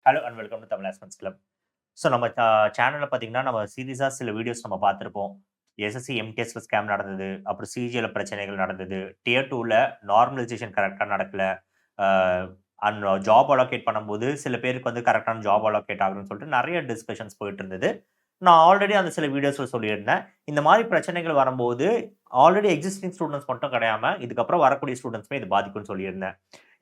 Hello and welcome to Tamil Aspens club. So நம்ம சேனலில் பார்த்தீங்கன்னா நம்ம சீரியஸாக சில வீடியோஸ் நம்ம பார்த்துருப்போம். எஸ்எஸ்சி எம்டிஎஸ்ல ஸ்கேம் நடந்தது, அப்புறம் சிஜிஎல் பிரச்சனைகள் நடந்தது, டியர் டூவில் நார்மலைசேஷன் கரெக்டாக நடக்கல, அண்ட் ஜாப் அலோகேட் பண்ணும்போது சில பேருக்கு வந்து கரெக்டான ஜாப் அலோகேட் ஆகணும்னு சொல்லிட்டு நிறைய டிஸ்கஷன்ஸ் போயிட்டு இருந்தது. நான் ஆல்ரெடி அந்த சில வீடியோஸில் சொல்லியிருந்தேன். இந்த மாதிரி பிரச்சனைகள் வரும்போது ஆல்ரெடி எக்ஸிஸ்டிங் ஸ்டூடெண்ட்ஸ் மட்டும் கிடையாமல் இதுக்கப்புறம் வரக்கூடிய ஸ்டூடெண்ட்ஸுமே இது பாதிக்கும்னு சொல்லியிருந்தேன்.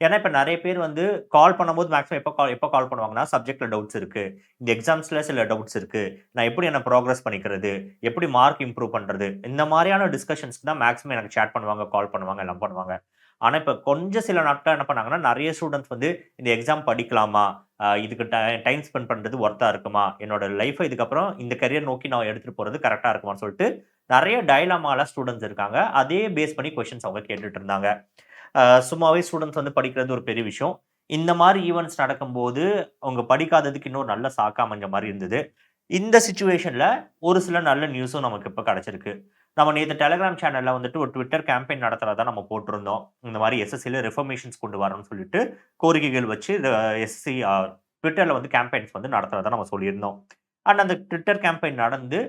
ஏன்னா, இப்ப நெறைய பேர் வந்து கால் பண்ணும்போது மேக்ஸிமம் எப்ப கால் பண்ணுவாங்கன்னா, சப்ஜெக்ட்ல டவுட்ஸ் இருக்கு. இந்த எக்ஸாம்ஸ்ல சில டவுட்ஸ் இருக்கு. நான் எப்படி என்ன புரோகிரஸ் பண்ணிக்கிறது? எப்படி மார்க் இம்ப்ரூவ் பண்றது? இந்த மாரியான டிஸ்கஷன்ஸ்க்கு தான் மேக்ஸிமம் எனக்கு சேட் பண்ணுவாங்க, கால் பண்ணுவாங்க, எல்லாம் பண்ணுவாங்க. ஆனா, இப்ப கொஞ்சம் சில நாட்களா என்ன பண்ணாங்கன்னா, நெறைய ஸ்டூடண்ட்ஸ் வந்து இந்த எக்ஸாம் படிக்கலாமா? இதுக்கு டைம் ஸ்பெண்ட் பண்றது ஒர்த்தா இருக்குமா? என்னோட லைஃப இதுக்கப்புறம் இந்த கரியர் நோக்கி நான் எடுத்துட்டு போறது கரெக்ட்டா இருக்குமான்னு சொல்லிட்டு, நெறைய டயலமால ஸ்டூடண்ட்ஸ் இருக்காங்க. அதே பேஸ் பண்ணி கொஸ்டின்ஸ் அவங்க கேட்டுட்டு இருந்தாங்க. சும்மாவே ஸ்டூடண்ட்ஸ் வந்து படிக்கிறது ஒரு பெரிய விஷயம். இந்த மாரி ஈவென்ட்ஸ் நடக்கும்போது, அவங்க படிக்காததுக்கு இன்னொரு நல்ல சாக்கா அமைஞ்ச மாரி இருந்தது. இந்த சிச்சுவேஷன்ல ஒரு சில நல்ல நியூஸும் நமக்கு இப்ப கிடைச்சிருக்கு. நம்ம நேத்து டெலகிராம் சேனல்ல வந்துட்டு ஒரு ட்விட்டர் கேம்பெயின் நடத்துறதா நம்ம போட்டிருந்தோம். இந்த மாரி எஸ்எஸ்சில ரிஃபர்மேஷன்ஸ் கொண்டு வரணும்னு சொல்லிட்டு கோரிக்கைகள் வச்சு எஸ்எஸ்சி ட்விட்டர்ல வந்து கேம்பெயின்ஸ் வந்து நடத்துறதா நம்ம சொல்லியிருந்தோம். அண்ட் அந்த ட்விட்டர் கேம்பெயின் நடந்து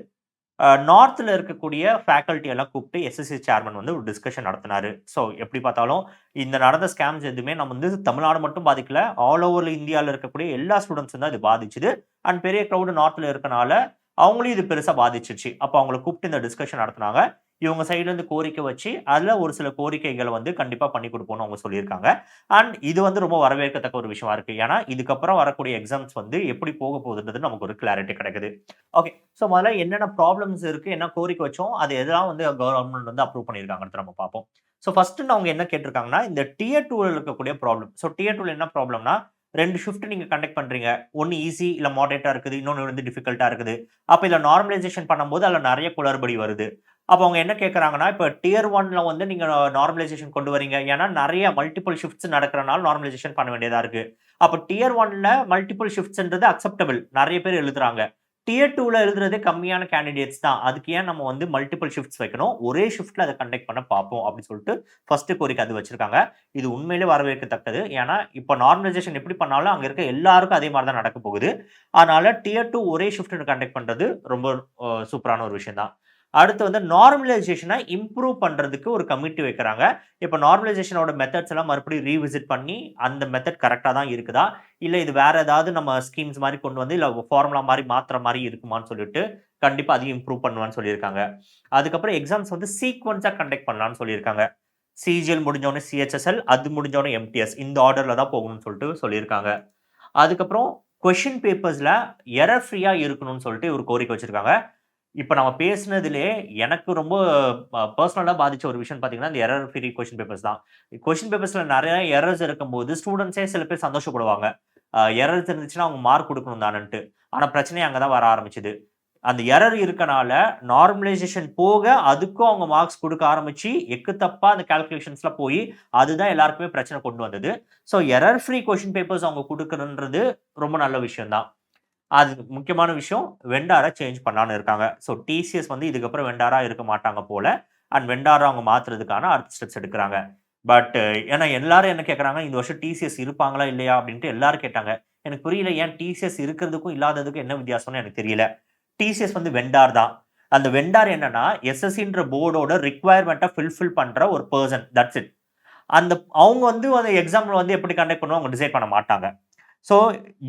நார்த்ல இருக்கக்கூடிய ஃபேக்கல்டி எல்லாம் கூப்பிட்டு எஸ்எஸ்சி சேர்மன் வந்து ஒரு டிஸ்கஷன் நடத்தினாரு. ஸோ எப்படி பார்த்தாலும் இந்த நடந்த ஸ்கேம்ஸ் எதுவுமே நம்ம வந்து தமிழ்நாடு மட்டும் பாதிக்கல. ஆல் ஓவர் இந்தியால இருக்கக்கூடிய எல்லா ஸ்டூடண்ட்ஸும் தான் இது பாதிச்சுது. அண்ட் பெரிய கிரவுட் நார்த்ல இருக்கனால அவங்களையும் இது பெருசா பாதிச்சுருச்சு. அப்போ அவங்கள கூப்பிட்டு இந்த டிஸ்கஷன் நடத்துனாங்க. இவங்க சைட்ல இருந்து கோரிக்கை வச்சு, அதுல ஒரு சில கோரிக்கைகள வந்து கண்டிப்பா பண்ணி குடுப்போம்னு அவங்க சொல்லியிருக்காங்க. அண்ட் இது வந்து ரொம்ப வரவேற்கத்தக்க ஒரு விஷயமா இருக்கு. ஏன்னா, இதுக்கப்புறம் வரக்கூடிய எக்ஸாம்ஸ் வந்து எப்படி போக போகுதுன்றது நமக்கு ஒரு கிளாரிட்டி கிடைக்குது. ஓகே. ஸோ முதல்ல என்னென்ன ப்ராப்ளம்ஸ் இருக்கு, என்ன கோரிக்கை வச்சோம், அது எதெல்லாம் வந்து கவர்ன்மெண்ட் வந்து அப்ரூவ் பண்ணியிருக்காங்கன்றத நம்ம பார்ப்போம். ஸோ ஃபர்ஸ்ட் அவங்க என்ன கேட்டிருக்காங்கன்னா, இந்த டியர் 2ல இருக்கக்கூடிய ப்ராப்ளம். ஸோ டியர் 2ல என்ன ப்ராப்ளம்னா, 2 ஷிஃப்ட் நீங்க கண்டக்ட் பண்றீங்க. ஒண்ணு ஈஸி இல்ல மாடரேட்டா இருக்குது. இன்னொன்னு வந்து டிஃபிகல்ட்டா இருக்குது. அப்ப இத நார்மலைசேஷன் பண்ணும்போது அதுல நெறைய குளறுபடி வருது. அப்ப அவங்க என்ன கேட்கறாங்கன்னா, இப்ப டியர் 1ல வந்து நீங்க நார்மலைசேஷன் கொண்டு வரீங்க. ஏன்னா நெறைய மல்டிபிள் ஷிஃப்ட்ஸ் நடக்கிறனால நார்மலைசேஷன் பண்ண வேண்டியதா இருக்கு. அப்ப டியர் 1ல மல்டிபிள் ஷிஃப்ட்ஸ்ன்றது அக்செப்டபிள். நெறைய பேர் எழுதுறாங்க. டியர் 2ல எழுதுறதே கம்மியான கேண்டிடேட்ஸ் தான். அதுக்கு ஏன் நம்ம வந்து மல்டிபிள் ஷிஃப்ட்ஸ் வைக்கணும்? ஒரே ஷிஃப்ட்ல அத கண்டக்ட் பண்ண பார்ப்போம் அப்படின்னு சொல்லிட்டு ஃபர்ஸ்ட் கோரிக்கை அது வச்சிருக்காங்க. இது உண்மையிலே வரவேற்கத்தக்கது. ஏன்னா, இப்ப நார்மலைசேஷன் எப்படி பண்ணாலும் அங்க இருக்க எல்லாருக்கும் அதே மாரி தான் நடக்கப் போகுது. அதனால டியர் 2 ஒரே ஷிஃப்ட்ல கண்டக்ட் பண்றது ரொம்ப சூப்பரான ஒரு விஷயம் தான். அடுத்து வந்து நார்மலைசேஷன இம்ப்ரூவ் பண்றதுக்கு ஒரு கமிட்டி வைக்கிறாங்க. இப்ப நார்மலைசேஷனோட மெத்தட்ஸ் எல்லாம் மறுபடியும் ரீவிசிட் பண்ணி, அந்த மெத்தட் கரெக்ட்டா தான் இருக்குதா? இல்ல இது வேற ஏதாவது நம்ம ஸ்கீம்ஸ் மாரி கொண்டு வந்து, இல்ல ஃபார்முலா மாரி மாத்துற மாரி இருக்குமான்னு சொல்லிட்டு, கண்டிப்பா அதையும் இம்ப்ரூவ் பண்ணுவேன்னு சொல்லியிருக்காங்க. அதுக்கப்புறம் எக்ஸாம்ஸ் வந்து சீக்வென்ஸா கண்டக்ட் பண்ணலாம்ன்னு சொல்லியிருக்காங்க. சிஜிஎல் முடிஞ்ச உடனே சிஹெச்எஸ்எல், அது முடிஞ்ச உடனே எம்டிஎஸ். இந்த ஆர்டர்ல தான் போகணும்னு சொல்லிட்டு சொல்லியிருக்காங்க. அதுக்கப்புறம் கொஸ்டின் பேப்பர்ஸ்ல எரர் ஃப்ரீயா இருக்கணும்னு சொல்லிட்டு ஒரு கோரிக்கை வச்சிருக்காங்க. இப்ப நம்ம பேசினதிலே எனக்கு ரொம்ப பெர்சனலா பாதிச்ச ஒரு விஷயம் பார்த்தீங்கன்னா, இந்த எரர் ஃப்ரீ கொஸ்டின் பேப்பர்ஸ் தான். கொஸ்டின் பேப்பர்ஸ்ல நெறைய எரர்ஸ் இருக்கும்போது, ஸ்டூடண்ட்ஸே சில பேர் சந்தோஷப்படுவாங்க. எரர்ஸ் இருந்துச்சுன்னா அவங்க மார்க் குடுக்கணும் தானன்ட்டு. ஆனா பிரச்சனை அங்க தான் வர ஆரம்பிச்சது. அந்த எரர் இருக்கனால நார்மலைசேஷன் போக அதுக்கும் அவங்க மார்க்ஸ் குடுக்க ஆரம்பிச்சு, எக்கு தப்பா அந்த கால்குலேஷன்ஸ்ல போயி, அதுதான் எல்லாருக்குமே பிரச்சனை கொண்டு வந்தது. So error free question papers அவங்க குடுக்கணுன்றது ரொம்ப நல்ல விஷயம் தான். அது முக்கியமான விஷயம். வெண்டார சேஞ்ச் பண்ணலான்னு இருக்காங்க. ஸோ டிசிஎஸ் வந்து இதுக்கப்புறம் வெண்டாரா இருக்க மாட்டாங்க போல. அண்ட் வெண்டாரா அவங்க மாத்துறதுக்கான அடுத்த ஸ்டெப்ஸ் எடுக்குறாங்க. பட் ஏன்னா எல்லாரும் என்ன கேட்கறாங்க, இந்த வருஷம் டிசிஎஸ் இருப்பாங்களா? இல்லையா? அப்படின்ட்டு எல்லாரும் கேட்டாங்க. எனக்கு புரியல ஏன் டிசிஎஸ் இருக்கிறதுக்கும், இல்லாததுக்கும் என்ன வித்தியாசம்னு எனக்கு தெரியல. டிசிஎஸ் வந்து வெண்டார் தான். அந்த வெண்டார் என்னன்னா, எஸ்எஸ்சின்ற போர்டோட ரிக்வயர்மென்ட்ட ஃபுல்ஃபில் பண்ற ஒரு பெர்சன். That's it. அந்த அவங்க வந்து அந்த எக்ஸாம்ல வந்து எப்படி கண்டக்ட் பண்ணுவாங்க அவங்க டிசைட் பண்ண மாட்டாங்க. ஸோ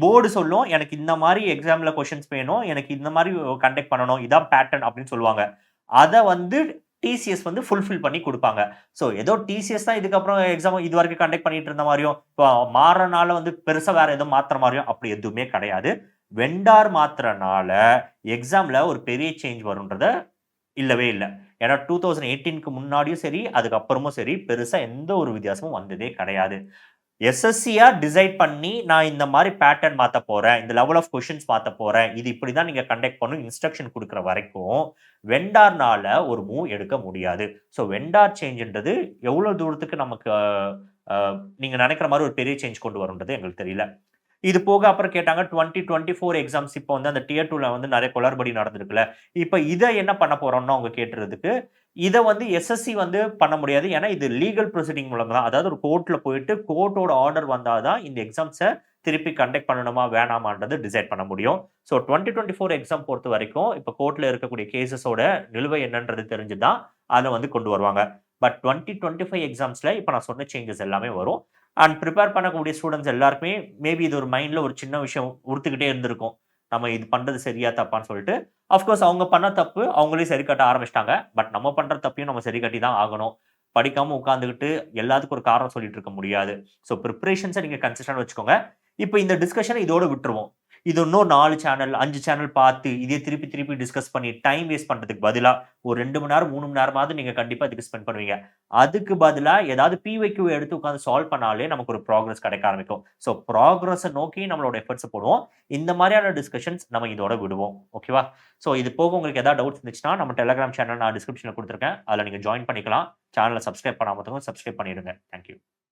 போர்டு சொல்லும், எனக்கு இந்த மாரி எக்ஸாம்ல கொஸ்டின்ஸ் வேணும். எனக்கு இந்த மாரி கண்டக்ட் பண்ணணும். இதான் பேட்டர்ன் அப்படின்னு சொல்லுவாங்க. அத வந்து டிசிஎஸ் வந்து ஃபுல்ஃபில் பண்ணி குடுப்பாங்க. ஸோ ஏதோ டிசிஎஸ் தான் இதுக்கப்புறம் எக்ஸாம் இதுவரைக்கும் கண்டக்ட் பண்ணிட்டு இருந்த மாரியும், இப்போ மாறுறனால வந்து பெருசா வேற எதுவும் மாத்துற மாரியும் அப்படி எதுவுமே கிடையாது. வெண்டார் மாத்துறனால எக்ஸாம்ல ஒரு பெரிய சேஞ்ச் வரும்ன்றத இல்லவே இல்ல. ஏன்னா 2018க்கு முன்னாடியும் சரி, அதுக்கப்புறமும் சரி, பெருசா எந்த ஒரு வித்தியாசமும் வந்ததே கிடையாது. எஸ்எஸ்சியா டிசைட் பண்ணி, நான் இந்த மாரி பேட்டர்ன் மாத்தப் போறேன். இந்த லெவல் ஆஃப் கொஸ்டின்ஸ் மாத்தப் போறேன். இது இப்படி தான் நீங்க கண்டக்ட் பண்ணணும் இன்ஸ்ட்ரக்ஷன் குடுக்குற வரைக்கும், வெண்டார்னால ஒரு மூவ் எடுக்க முடியாது. ஸோ வெண்டார் சேஞ்ச்ன்றது எவ்வளோ தூரத்துக்கு நமக்கு அ நீங்க நெனைக்கிற மாரி ஒரு பெரிய சேஞ்ச் கொண்டு வரும்ன்றது எங்களுக்கு தெரியல. இது போக அப்புறம் கேட்டாங்க 2024 எக்ஸாம்ஸ் இப்போ வந்து அந்த டியர் 2ல வந்து நெறைய குளறுபடி நடந்திருக்குல்ல. இப்ப இத என்ன பண்ண போறோம்னு அவங்க கேட்டதுக்கு, இத வந்து எஸ்எஸ்சி வந்து பண்ண முடியாது. ஏன்னா இது லீகல் ப்ரொசீடிங் மூலம் தான். அதாவது ஒரு கோர்ட்ல போயிட்டு கோர்ட்டோட ஆர்டர் வந்தா தான் இந்த எக்ஸாம்ஸ திருப்பி கண்டக்ட் பண்ணணுமா வேணாமான்றது டிசைட் பண்ண முடியும். ஸோ 2024 எக்ஸாம் பொறுத்த வரைக்கும் இப்போ கோர்ட்ல இருக்கக்கூடிய கேஸஸோட நிலுவை என்னன்றது தெரிஞ்சு தான் அத வந்து கொண்டு வருவாங்க. பட் 2025 எக்ஸாம்ஸ்ல இப்ப நான் சொன்ன சேஞ்சஸ் எல்லாமே வரும். அண்ட் பிரிப்பேர் பண்ணக்கூடிய ஸ்டூடண்ட்ஸ் எல்லாருக்குமே மேபி இது ஒரு மைண்ட்ல ஒரு சின்ன விஷயம் உறுத்துக்கிட்டே இருந்திருக்கும். நம்ம இது பண்றது சரியா தப்பான்னு சொல்லிட்டு. அஃப்கோர்ஸ் அவங்க பண்ண தப்பு அவங்களே சரி கட்ட ஆரம்பிச்சுட்டாங்க. பட் நம்ம பண்ற தப்பையும் நம்ம சரி கட்டி தான் ஆகணும். படிக்காம உட்கார்ந்துகிட்டு எல்லாத்துக்கும் ஒரு காரணம் சொல்லிட்டு இருக்க முடியாது. ஸோ பிரிப்பரேஷன்ஸ நீங்க கன்சிஸ்டன்ட்டா வச்சுக்கோங்க. இப்ப இந்த டிஸ்கஷன இதோட விட்டுருவோம். இது இன்னும் 4 சேனல், 5 சேனல் பார்த்து, இதே திருப்பி திருப்பி டிஸ்கஸ் பண்ணி டைம் வேஸ்ட் பண்றதுக்கு பதிலா, ஒரு 2 மணி நேரம், 3 மணி நேரமாவது நீங்க கண்டிப்பா இதுக்கு ஸ்பெண்ட் பண்ணுவீங்க. அதுக்கு பதிலா ஏதாவது பிஒய்க்யூ எடுத்து உட்கார்ந்து சால்வ் பண்ணாலே நமக்கு ஒரு ப்ராக்ரஸ் கிடைக்க ஆரம்பிக்கும். ஸோ ப்ராக்ரஸ நோக்கி நம்மளோட எஃபோர்ட்ஸ போடுவோம். இந்த மாரியான டிஸ்கஷன்ஸ் நம்ம இதோட விடுவோம். ஓகேவா? ஸோ இது போக உங்களுக்கு ஏதாவது டவுட்ஸ் இருந்துச்சுன்னா, நம்ம டெலகிராம் சேனல் நான் டிஸ்கிரிப்ஷன்ல குடுத்துருக்கேன். அதுல நீங்க ஜாயின் பண்ணிக்கலாம். சேனல சப்ஸ்கிரைப் பண்ணாம இருக்கவங்க சப்ஸ்கிரைப் பண்ணிடுங்க. Thank you.